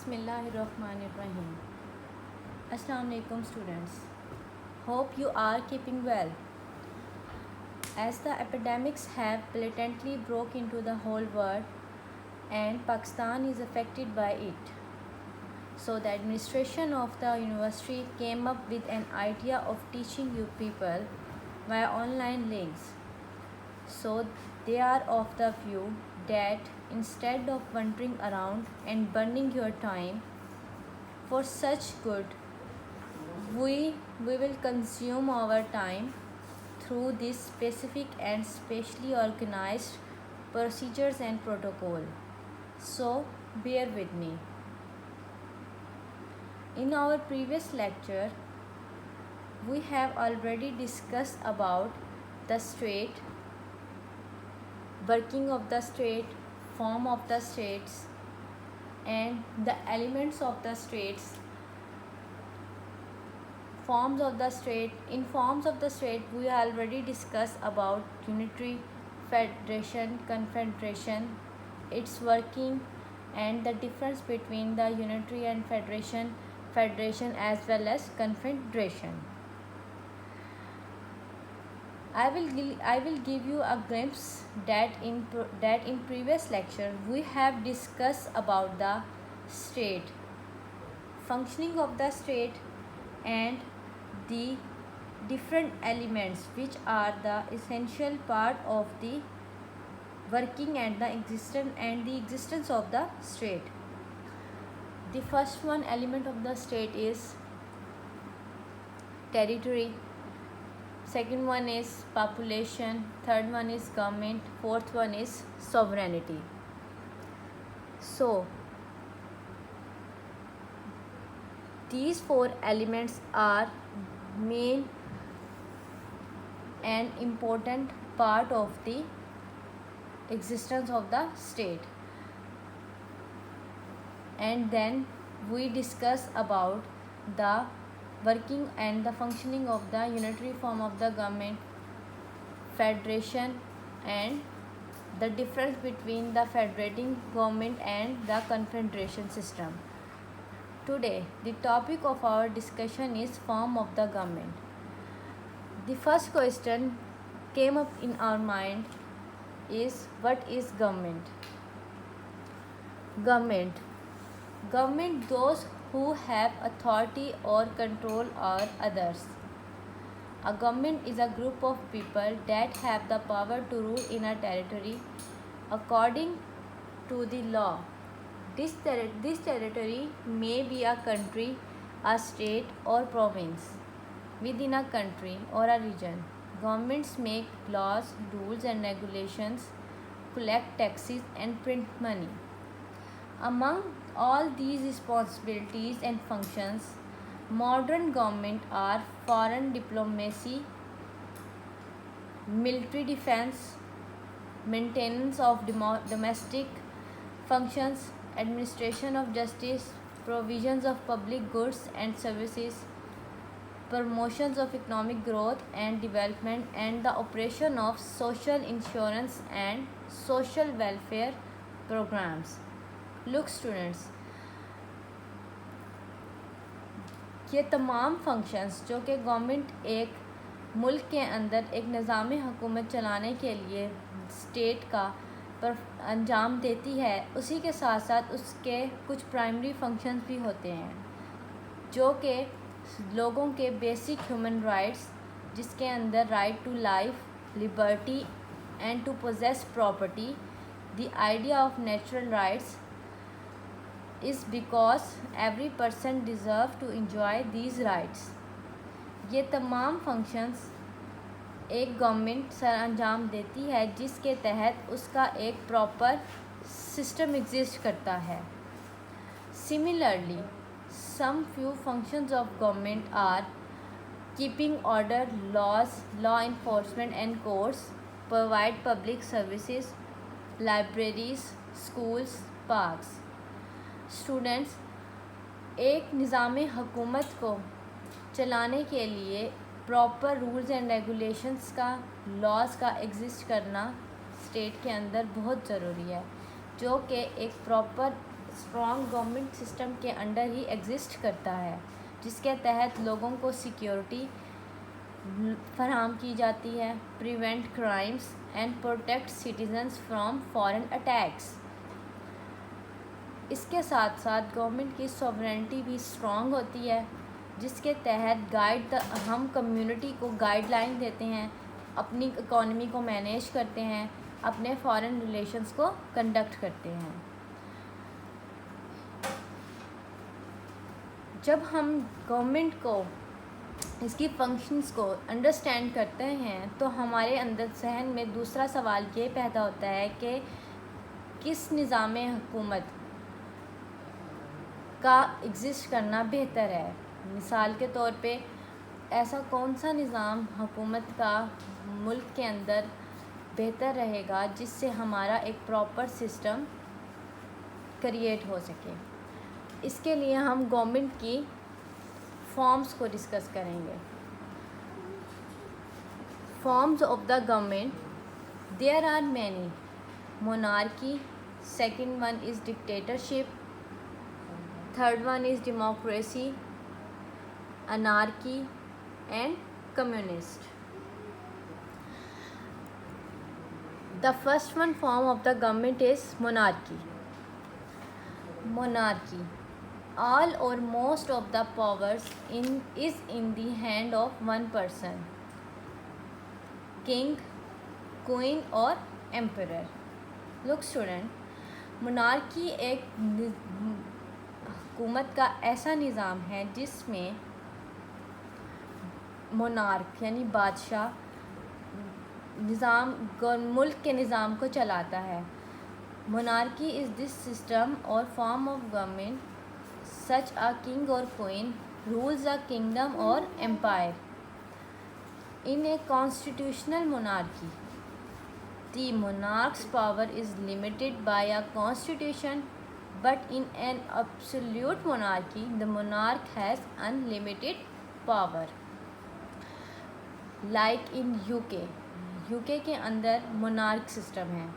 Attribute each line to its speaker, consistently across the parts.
Speaker 1: Bismillahirrahmanirrahim. Assalamu alaikum students. Hope you are keeping well. As the epidemics have blatantly broke into the whole world and Pakistan is affected by it. So the administration of the university came up with an idea of teaching you people via online links. So they are of the view that instead of wandering around and burning your time for such good, we will consume our time through this specific and specially organized procedures and protocol. So bear with me. In our previous lecture, we have already discussed about the state, working of the state, form of the states, and the elements of the states, forms of the state. In forms of the state, we already discussed about unitary, federation, confederation, its working, and the difference between the unitary and federation as well as confederation. I will give you a glimpse that in previous lecture we have discussed about the state, functioning of the state, and the different elements which are the essential part of the working and the existence of the state. The first one element of the state is territory. Second one is population, third one is government, fourth one is sovereignty. So these four elements are main and important part of the existence of the state. And then we discuss about the working and the functioning of the unitary form of the government, federation, and the difference between the federating government and the confederation system. Today, the topic of our discussion is form of the government. The first question came up in our mind is, what is government? Government, those who have authority or control over others. A government is a group of people that have the power to rule in a territory according to the law. This territory may be a country, a state, or province within a country or a region. Governments make laws, rules, and regulations, collect taxes, and print money. Among all these responsibilities and functions, modern government are foreign diplomacy, military defense, maintenance of domestic functions, administration of justice, provisions of public goods and services, promotions of economic growth and development, and the operation of social insurance and social welfare programs. Look students, ये तमाम functions जो कि government एक मुल्क के अंदर एक निज़ाम हुकूमत चलाने के लिए स्टेट का अंजाम देती है, उसी के साथ साथ उसके कुछ प्राइमरी फंक्शंस भी होते हैं जो कि लोगों के बेसिक ह्यूमन राइट्स, जिसके अंदर right to life, liberty and to possess property, the idea of natural rights is because every person deserve to enjoy these rights. ये तमाम फंक्शंस एक गवर्नमेंट सर अंजाम देती है जिसके तहत उसका एक प्रॉपर सिस्टम एग्जिस्ट करता है. Similarly, some few functions of government are keeping order, laws, law enforcement and courts, provide public services, libraries, schools, parks. Students, एक निज़ाम हुकूमत को चलाने के लिए प्रॉपर रूल्स एंड रेगुलेशंस का, लॉज का एग्जिस्ट करना स्टेट के अंदर बहुत ज़रूरी है, जो कि एक प्रॉपर स्ट्रॉन्ग गवर्नमेंट सिस्टम के अंडर ही एग्जिस्ट करता है, जिसके तहत लोगों को सिक्योरिटी फराहम की जाती है, prevent crimes and protect citizens from foreign attacks. इसके साथ साथ गवर्नमेंट की सॉवरेनिटी भी स्ट्रॉन्ग होती है, जिसके तहत हम कम्युनिटी को गाइडलाइन देते हैं, अपनी इकॉनमी को मैनेज करते हैं, अपने फॉरेन रिलेशंस को कंडक्ट करते हैं। जब हम गवर्नमेंट को इसकी फंक्शंस को अंडरस्टैंड करते हैं तो हमारे अंदर जहन में दूसरा सवाल ये पैदा होता है कि किस निज़ाम हुकूमत का एग्ज़िस्ट करना बेहतर है। मिसाल के तौर पे ऐसा कौन सा निज़ाम हुकूमत का मुल्क के अंदर बेहतर रहेगा जिससे हमारा एक प्रॉपर सिस्टम क्रिएट हो सके। इसके लिए हम गवर्नमेंट की फॉर्म्स को डिस्कस करेंगे। Forms of the government, there are many. Monarchy, second one is dictatorship, third one is democracy, anarchy and communist. The first one form of the government is monarchy. Monarchy, all or most of the powers is in the hand of one person, king, queen or emperor. Look student, monarchy एक हुकूमत का ऐसा निज़ाम है जिसमें monarch यानी बादशाह मुल्क के निज़ाम को चलाता है। मोनार्की इज़ दिस सिस्टम और form of government such a king और क्वीन रूल्स अ किंगडम और empire. In a constitutional monarchy, the monarch's power is limited by a constitution, but in an absolute monarchy the monarch has unlimited power. Like in UK के अंदर monarch system है,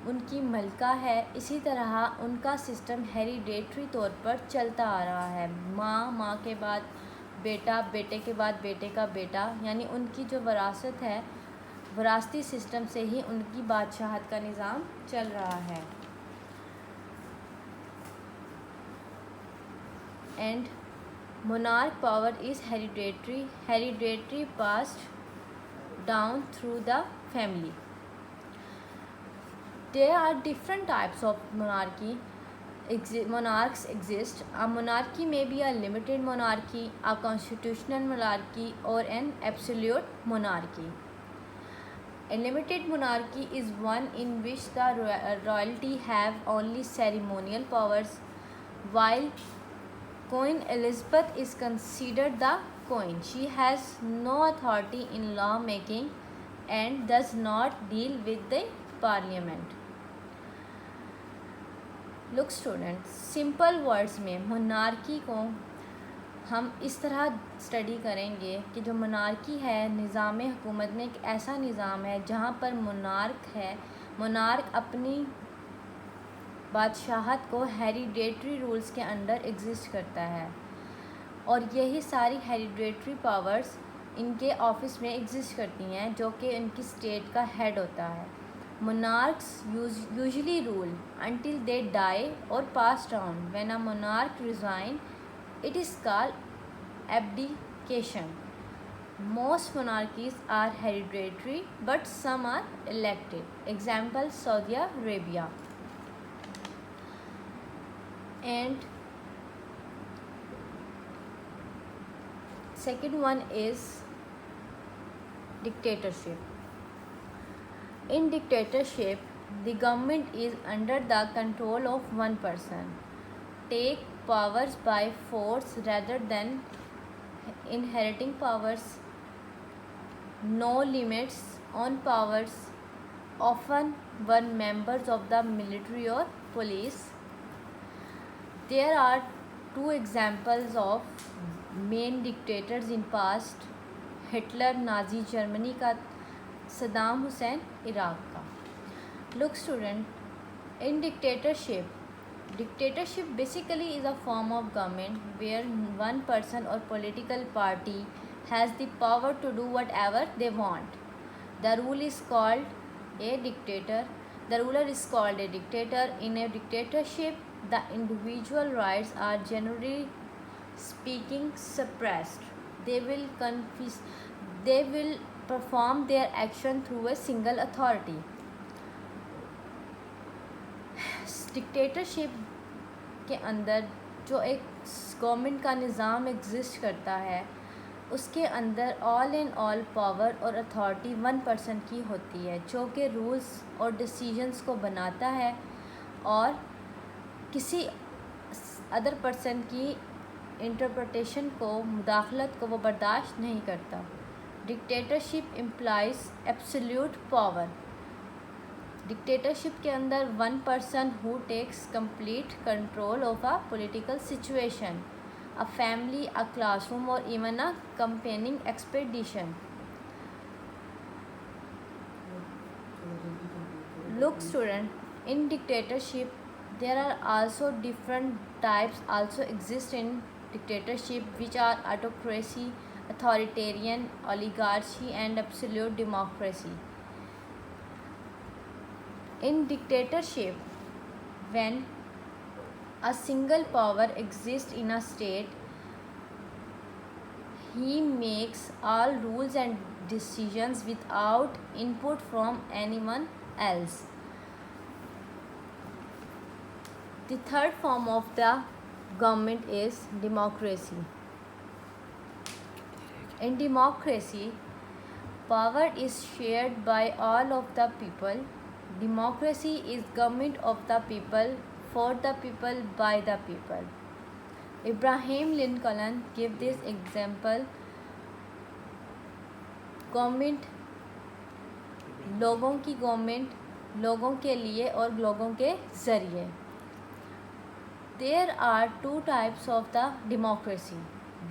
Speaker 1: उनकी मलका है। इसी तरह उनका सिस्टम हेरिडेटरी तौर पर चलता आ रहा है। माँ के बाद बेटा, बेटे के बाद बेटे का बेटा, यानी उनकी जो विरासत है, विरासती सिस्टम से ही उनकी बादशाहत का निज़ाम चल रहा है। And monarch power is hereditary passed down through the family. There are different types of monarchs exist. A monarchy may be a limited monarchy, a constitutional monarchy or an absolute monarchy. A limited monarchy is one in which the royalty have only ceremonial powers, while Queen Elizabeth is considered the queen. She has no authority in law making and does not deal with the parliament. Look students, simple words में monarchy को हम इस तरह study करेंगे कि जो monarchy है, निज़ाम हुकूमत में एक ऐसा निज़ाम है जहाँ पर मोनार्क अपनी बादशाहत को हेरिडेटरी रूल्स के अंडर एग्जिस्ट करता है और यही सारी हेरिडेटरी पावर्स इनके ऑफिस में एग्जिस्ट करती हैं, जो कि इनकी स्टेट का हेड होता है। Monarchs usually rule until they die और pass down. When a monarch resign it is called abdication. Most monarchies are hereditary but some are elected. Example Saudi Arabia. And second one is dictatorship. In dictatorship, the government is under the control of one person, take powers by force rather than inheriting powers, no limits on powers, often one members of the military or police. There are two examples of main dictators in past, Hitler Nazi Germany का, Saddam Hussain Iraq का। Look student, in dictatorship Dictatorship basically is a form of government where one person or political party has the power to do whatever they want. The rule is called a dictator. The ruler is called a dictator. In a dictatorship, the individual rights are generally speaking suppressed. They will perform their action through a single authority. Dictatorship के अंदर जो एक government का निज़ाम exist करता है, उसके अंदर all in all power और अथॉरिटी वन पर्सन की होती है, जो कि रूल्स और डिसीजंस को बनाता है और किसी अदर पर्सन की इंटरप्रिटेशन को, मुदाखलत को वो बर्दाश्त नहीं करता. Dictatorship implies absolute power. Dictatorship के अंदर one person who takes complete control of a political situation, a family, a classroom, or even a campaigning expedition. Look student, in dictatorship there are also different types also exist in dictatorship, which are autocracy, authoritarian, oligarchy, and absolute democracy. In dictatorship, when a single power exists in a state, he makes all rules and decisions without input from anyone else. The third form of the government is democracy. In democracy, power is shared by all of the people. Democracy is government of the people, for the people, by the people. Abraham Lincoln gave this example. Government, लोगों की government, लोगों के लिए और लोगों के ज़रिए. There are two types of the democracy: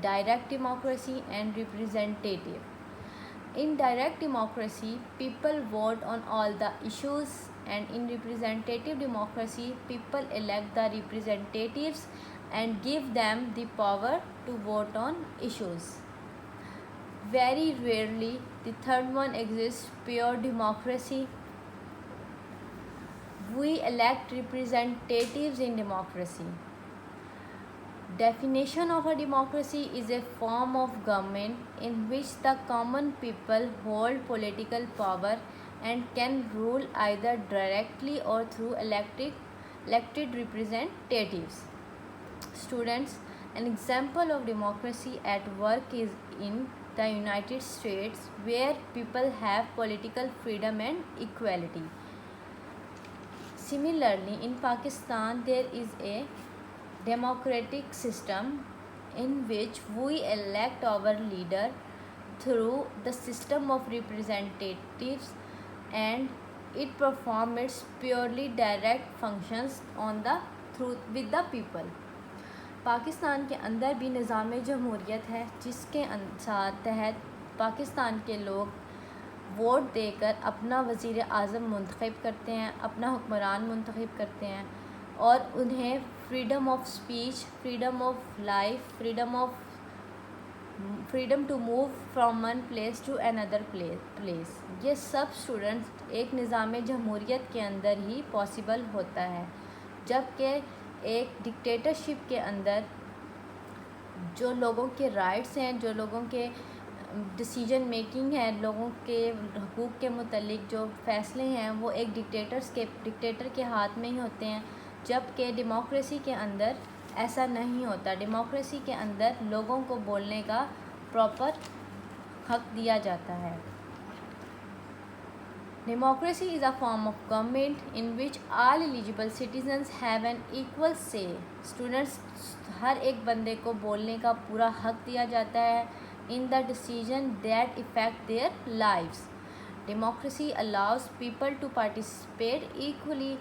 Speaker 1: direct democracy and representative. In direct democracy, people vote on all the issues, and in representative democracy, people elect the representatives and give them the power to vote on issues. Very rarely the third one exists, pure democracy. We elect representatives in democracy. Definition of a democracy is a form of government in which the common people hold political power and can rule either directly or through elected representatives. Students, an example of democracy at work is in the United States, where people have political freedom and equality. Similarly, in Pakistan, there is a democratic system in which we elect our leader through the system of representatives, and it performs its purely direct functions with the people. Pakistan के अंदर भी निज़ाम जमहूरियत है, जिसके तहत पाकिस्तान के लोग vote देकर अपना वज़ीर आज़म मुंतखब करते हैं, अपना हुक्मरान मुंतखब करते हैं, और उन्हें freedom of speech, freedom of life, freedom to move from one place to another place, ये सब स्टूडेंट्स एक निज़ाम जमहूरियत के अंदर ही पॉसिबल होता है. जबकि एक डिक्टेटरशिप के अंदर जो लोगों के राइट्स हैं, जो लोगों के डिसीजन मेकिंग है, लोगों के हकूक़ के मुतल्लिक जो फ़ैसले हैं, वो एक डिक्टेटर के हाथ में ही होते हैं. जबकि डेमोक्रेसी के अंदर ऐसा नहीं होता. डेमोक्रेसी के अंदर लोगों को बोलने का प्रॉपर हक दिया जाता है. Democracy is a form of government in which all eligible citizens have an equal say. Students, हर एक बंदे को बोलने का पूरा हक दिया जाता है in the decision that affect their lives. Democracy allows people to participate equally,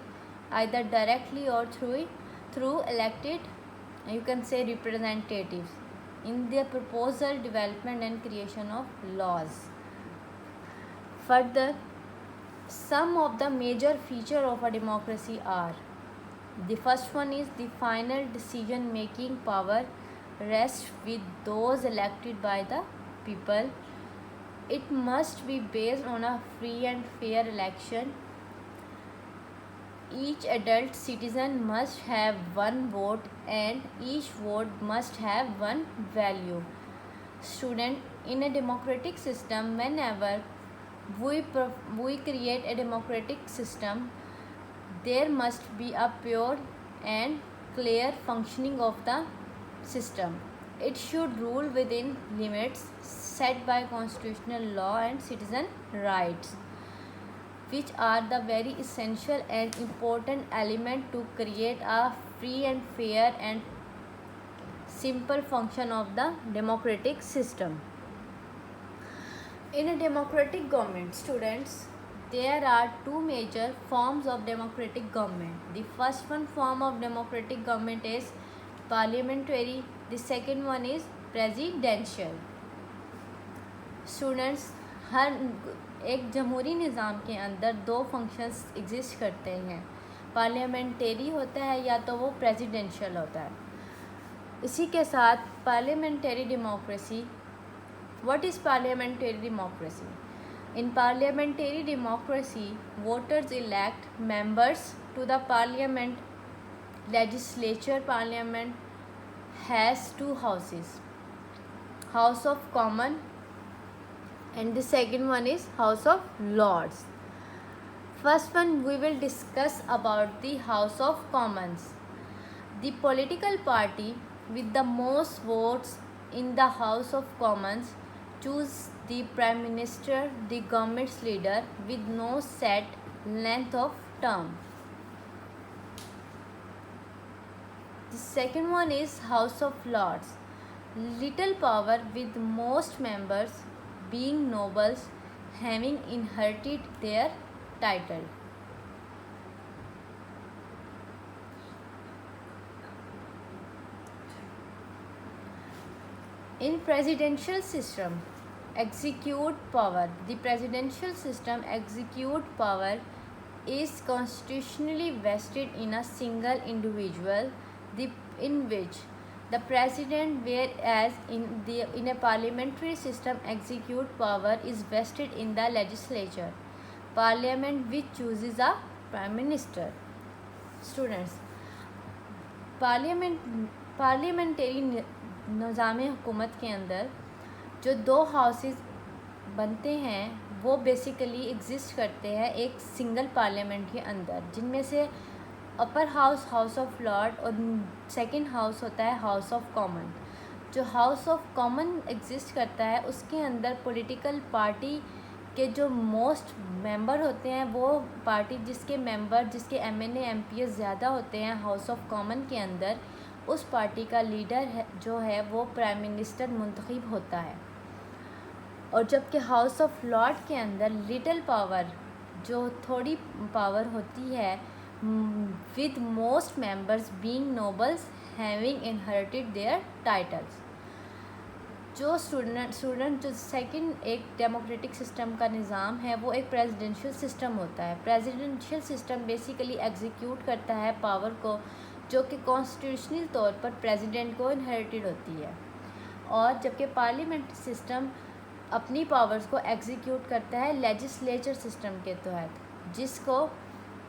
Speaker 1: either directly or through elected, you can say, representatives in the proposal, development and creation of laws. Further, some of the major features of a democracy are: The first one is the final decision making power rests with those elected by the people. It must be based on a free and fair election. Each adult citizen must have one vote and each vote must have one value. Student, in a democratic system, whenever we create a democratic system, there must be a pure and clear functioning of the system. It should rule within limits set by constitutional law and citizen rights, which are the very essential and important element to create a free and fair and simple function of the democratic system. In a democratic government, students, there are two major forms of democratic government. The first one form of democratic government is parliamentary. The second one is presidential. Students, हर एक जमहूरी निज़ाम के अंदर दो functions exist करते हैं, पार्लियामेंटेरी होता है या तो वो प्रेसिडेंशियल होता है। इसी के साथ parliamentary democracy, what is parliamentary democracy? In parliamentary democracy, voters elect members to the parliament. Legislature parliament has two houses, House of Commons and the second one is House of Lords. First one we will discuss about the House of Commons. The political party with the most votes in the House of Commons choose the Prime Minister, the government's leader, with no set length of term. The second one is House of Lords. Little power with most members being nobles having inherited their title. In presidential system, execute power. The presidential system execute power is constitutionally vested in a single individual, in which the president, whereas in a parliamentary system execute power is vested in the legislature, parliament, which chooses a prime minister. Students, parliamentary निज़ाम हुकूमत के अंदर जो दो houses बनते हैं वो basically exist करते हैं एक सिंगल पार्लियामेंट के अंदर, जिनमें से upper house house of Lord और सेकंड हाउस होता है हाउस ऑफ कॉमन। जो हाउस ऑफ कॉमन एग्जिस्ट करता है उसके अंदर पॉलिटिकल पार्टी के जो मोस्ट मेंबर होते हैं, वो पार्टी जिसके एमएनए एमपीएस ज़्यादा होते हैं हाउस ऑफ कॉमन के अंदर, उस पार्टी का लीडर जो है वो प्राइम मिनिस्टर मुंतखब होता है। और जबकि हाउस ऑफ लॉर्ड के अंदर लिटिल पावर, जो थोड़ी पावर होती है, with most members being nobles having inherited their titles. जो स्टूडेंट जो सेकंड एक डेमोक्रेटिक सिस्टम का निज़ाम है वो एक प्रेसिडेंशियल सिस्टम होता है। प्रेसिडेंशियल सिस्टम बेसिकली एग्जीक्यूट करता है पावर को, जो कि कॉन्स्टिट्यूशनल तौर पर प्रेसिडेंट को इनहेरिटेड होती है। और जबकि पार्लियामेंट सिस्टम अपनी पावर्स को एग्जीक्यूट करता है लेजिस्लेचर सिस्टम के तहत, जिसको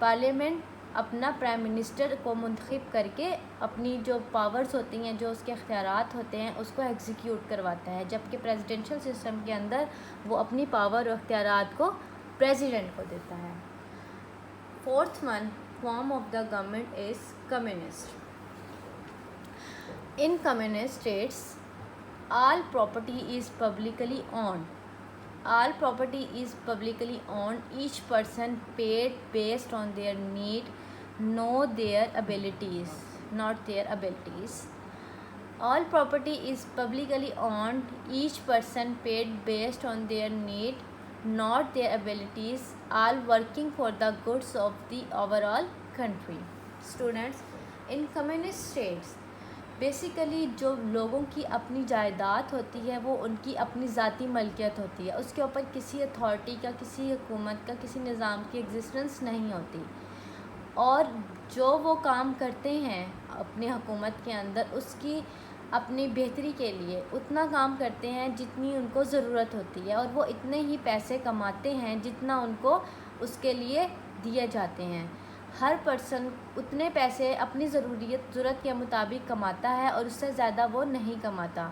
Speaker 1: पार्लियामेंट अपना प्राइम मिनिस्टर को मुंतखब करके अपनी जो पावर्स होती हैं, जो उसके इख्तियारात होते हैं, उसको एग्जीक्यूट करवाता है। जबकि प्रेसिडेंशियल सिस्टम के अंदर वो अपनी पावर और इख्तियारात को प्रेसिडेंट को देता है। Fourth one form of the government is communist. In communist states all property is publicly owned. All property is publicly owned. Each person paid based on their need, not their abilities. All property is publicly owned. Each person paid based on their need, not their abilities. All working for the goods of the overall country. Students, in communist states, basically जो लोगों की अपनी जायदाद होती है वो उनकी अपनी ज़ाती मलकियत होती है, उसके ऊपर किसी अथॉरिटी का, किसी हुकूमत का, किसी निज़ाम की एग्जिस्टेंस नहीं होती। और जो वो काम करते हैं अपनी हुकूमत के अंदर उसकी अपनी बेहतरी के लिए उतना काम करते हैं जितनी उनको ज़रूरत होती है, और वो इतने ही पैसे कमाते हैं जितना उनको उसके लिए दिए जाते हैं। हर पर्सन उतने पैसे अपनी ज़रूरत के मुताबिक कमाता है और उससे ज़्यादा वो नहीं कमाता।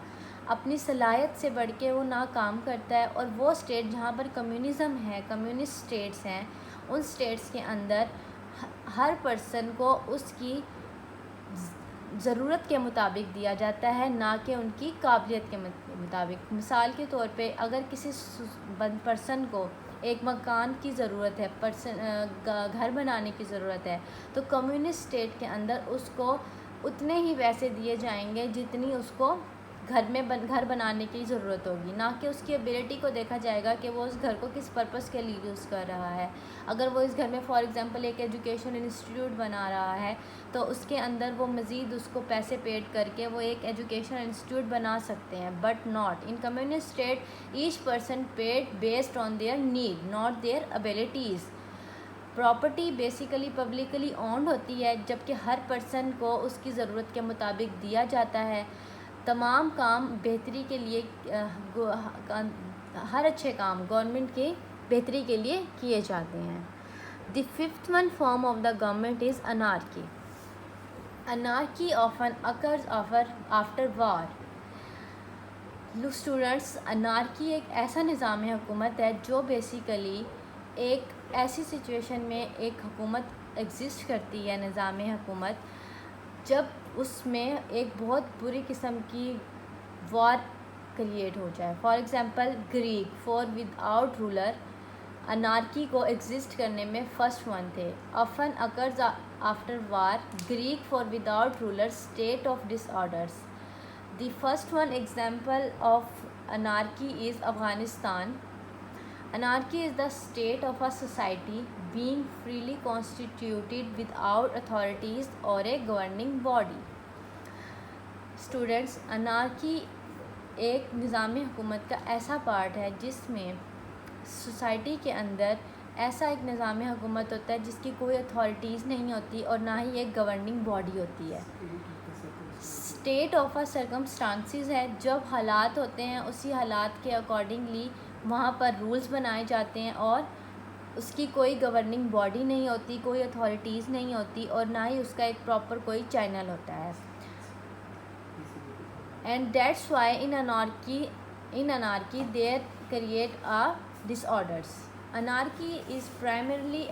Speaker 1: अपनी सलाहियत से बढ़ के वो ना काम करता है। और वो स्टेट जहाँ पर कम्युनिज़म है, कम्युनिस्ट स्टेट्स हैं, उन स्टेट्स के अंदर हर पर्सन को उसकी ज़रूरत के मुताबिक दिया जाता है, ना कि उनकी काबिलियत के मुताबिक। मिसाल के तौर पे अगर किसी पर्सन को एक मकान की ज़रूरत है, घर बनाने की ज़रूरत है, तो कम्युनिस्ट स्टेट के अंदर उसको उतने ही पैसे दिए जाएंगे जितनी उसको घर बनाने की ज़रूरत होगी, ना कि उसकी एबिलिटी को देखा जाएगा कि वो उस घर को किस पर्पस के लिए यूज़ कर रहा है। अगर वो इस घर में फॉर एग्ज़ाम्पल एक एजुकेशन इंस्टीट्यूट बना रहा है तो उसके अंदर वो मज़ीद उसको पैसे पेड करके वो एक एजुकेशन इंस्टीट्यूट बना सकते हैं। But not in communist state, each person paid based on their need not their abilities. Property basically publicly owned होती है, जबकि हर पर्सन को उसकी ज़रूरत के मुताबिक दिया जाता है। तमाम काम बेहतरी के लिए हर अच्छे काम गवर्नमेंट की बेहतरी के लिए किए जाते हैं। The fifth one form of the government is anarchy. Anarchy often occurs after war. Students, anarchy एक ऐसा निज़ाम हुकूमत है जो बेसिकली एक ऐसी सिचुएशन में एक हुकूमत एग्ज़िस्ट करती है, निज़ाम हुकूमत, जब उसमें एक बहुत बुरी किस्म की वार क्रिएट हो जाए। For example Greek for without ruler anarchy को एग्ज़िस्ट करने में फ़र्स्ट वन थे। Often occurs after war Greek for without ruler state of disorders. The first one example of anarchy is Afghanistan. Anarchy is the state of a society being freely constituted without authorities or a governing body. Students, anarchy एक निज़ामी हुकूमत का ऐसा part है जिसमें society के अंदर ऐसा एक निज़ामी हुकूमत होता है जिसकी कोई अथॉरिटीज़ नहीं होती और ना ही एक गवर्निंग बॉडी होती है। स्टेट ऑफ अ सर्कमस्टांसिस है, जब हालात होते हैं उसी हालात के अकॉर्डिंगली वहाँ पर रूल्स बनाए जाते हैं और उसकी कोई गवर्निंग बॉडी नहीं होती, कोई अथॉरिटीज़ नहीं होती और ना ही उसका एक प्रॉपर कोई चैनल होता है। And that's why in anarchy there create a disorders. Anarchy is primarily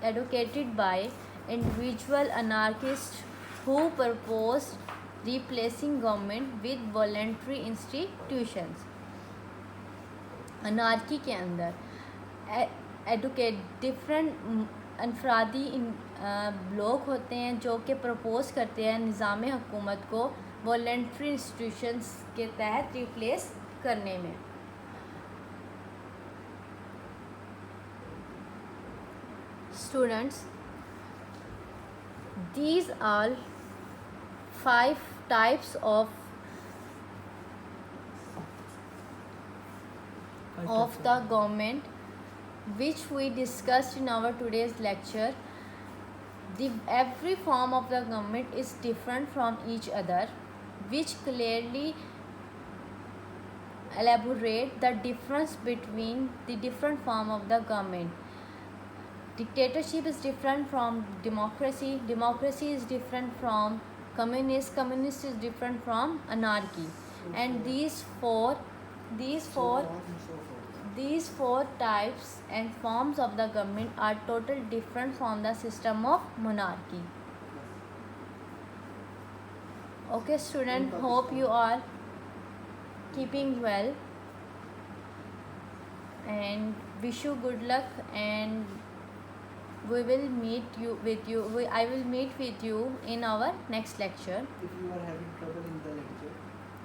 Speaker 1: advocated by individual anarchists who propose replacing government with voluntary institutions. Anarchy के अंदर डिफरेंट अनफरादी लोग होते हैं जो कि प्रपोज करते हैं निज़ाम हुकूमत को वॉलंटरी इंस्टीट्यूशंस के तहत रिप्लेस करने में। Students, these are 5 types of the government which we discussed in our today's lecture. Every form of the government is different from each other, which clearly elaborate the difference between the different form of the government. Dictatorship is different from democracy. Democracy is different from communist. Communist is different from anarchy. And these four types and forms of the government are totally different from the system of monarchy. Okay, student, hope you are keeping well and wish you good luck, and I will meet with you in our next lecture.
Speaker 2: If you are having trouble in the lecture,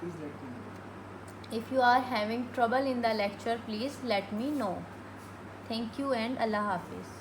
Speaker 2: please let me know.
Speaker 1: If you are having trouble in the lecture, please let me know. Thank you and Allah Hafiz.